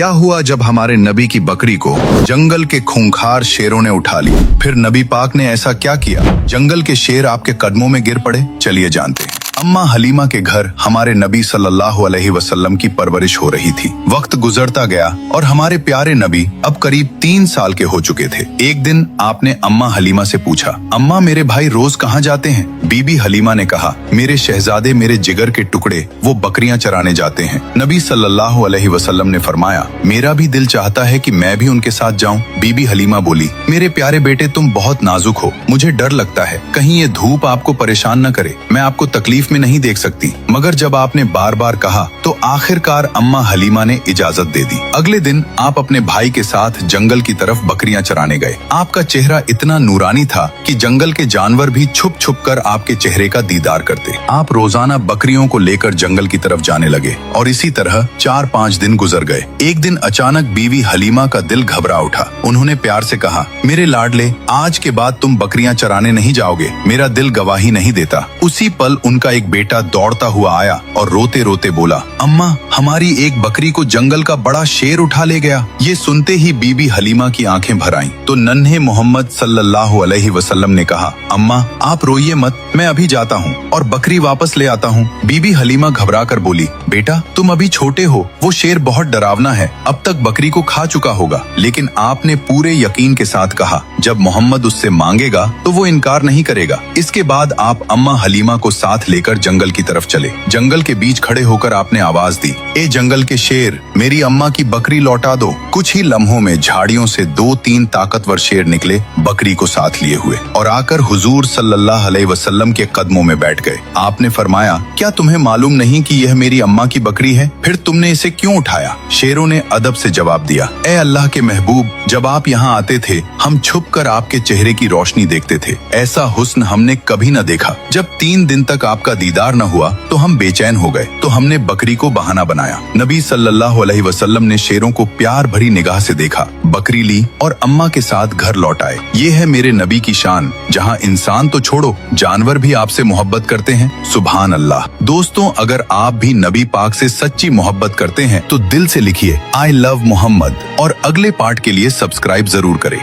क्या हुआ जब हमारे नबी की बकरी को जंगल के खूंखार शेरों ने उठा ली? फिर नबी पाक ने ऐसा क्या किया जंगल के शेर आपके कदमों में गिर पड़े? चलिए जानते हैं। अम्मा हलीमा के घर हमारे नबी सल्लल्लाहु अलैहि वसल्लम की परवरिश हो रही थी। वक्त गुजरता गया और हमारे प्यारे नबी अब करीब 3 साल के हो चुके थे। एक दिन आपने अम्मा हलीमा से पूछा, अम्मा मेरे भाई रोज कहाँ जाते हैं? बीबी हलीमा ने कहा, मेरे शहजादे मेरे जिगर के टुकड़े वो बकरियां चराने जाते हैं। नबी सल्लल्लाहु अलैहि वसल्लम ने फरमाया, मेरा भी दिल चाहता है कि मैं भी उनके साथ जाऊं। बीबी हलीमा बोली, मेरे प्यारे बेटे तुम बहुत नाजुक हो, मुझे डर लगता है कहीं ये धूप आपको परेशान न करे। मैं आपको तकलीफ में नहीं देख सकती। मगर जब आपने बार बार कहा तो आखिरकार अम्मा हलीमा ने इजाजत दे दी। अगले दिन आप अपने भाई के साथ जंगल की तरफ बकरियां चराने गए। आपका चेहरा इतना नूरानी था कि जंगल के जानवर भी छुप छुप कर आपके चेहरे का दीदार करते। आप रोजाना बकरियों को लेकर जंगल की तरफ जाने लगे और इसी तरह 4-5 दिन गुजर गए। एक दिन अचानक बीवी हलीमा का दिल घबरा उठा। उन्होंने प्यार से कहा, मेरे लाडले, आज के बाद तुम बकरियां चराने नहीं जाओगे, मेरा दिल गवाही नहीं देता। उसी पल उनका एक बेटा दौड़ता हुआ आया और रोते रोते बोला, अम्मा हमारी एक बकरी को जंगल का बड़ा शेर उठा ले गया। ये सुनते ही बीबी हलीमा की आंखें भर आईं। तो नन्हे मोहम्मद सल्लल्लाहु अलैहि वसल्लम ने कहा, अम्मा आप रोइए मत, मैं अभी जाता हूँ और बकरी वापस ले आता हूँ। बीबी हलीमा घबरा कर बोली, बेटा तुम अभी छोटे हो, वो शेर बहुत डरावना है, अब तक बकरी को खा चुका होगा। लेकिन आपने पूरे यकीन के साथ कहा, जब मोहम्मद उससे मांगेगा तो वो इनकार नहीं करेगा। इसके बाद आप अम्मा हलीमा को साथ लेकर जंगल की तरफ चले। जंगल के बीच खड़े होकर आपने आवाज दी, ए जंगल के शेर, मेरी अम्मा की बकरी लौटा दो। कुछ ही लम्हों में झाड़ियों से 2-3 ताकतवर शेर निकले बकरी को साथ लिए हुए और आकर हुजूर सल्लल्लाहु अलैहि वसल्लम के कदमों में बैठ गए। आपने फरमाया, क्या तुम्हें मालूम नहीं कि यह मेरी अम्मा की बकरी है? फिर तुमने इसे क्यों उठाया? शेरों ने अदब से जवाब दिया, ए अल्लाह के महबूब, जब आप यहाँ आते थे हम छुप कर आपके चेहरे की रोशनी देखते थे। ऐसा हुस्न हमने कभी न देखा। जब 3 दिन तक आपका दीदार न हुआ तो हम बेचैन हो गए, तो हमने बकरी को बहाना बनाया। नबी सल्लल्लाहु अलैहि वसल्लम ने शेरों को प्यार भरी निगाह से देखा, बकरी ली और अम्मा के साथ घर लौट आए। ये है मेरे नबी की शान, जहाँ इंसान तो छोड़ो जानवर भी आपसे मोहब्बत करते हैं। सुभान अल्लाह। दोस्तों, अगर आप भी नबी पाक से सच्ची मोहब्बत करते हैं तो दिल से लिखिए, आई लव मोहम्मद और अगले पार्ट के लिए सब्सक्राइब जरूर करें।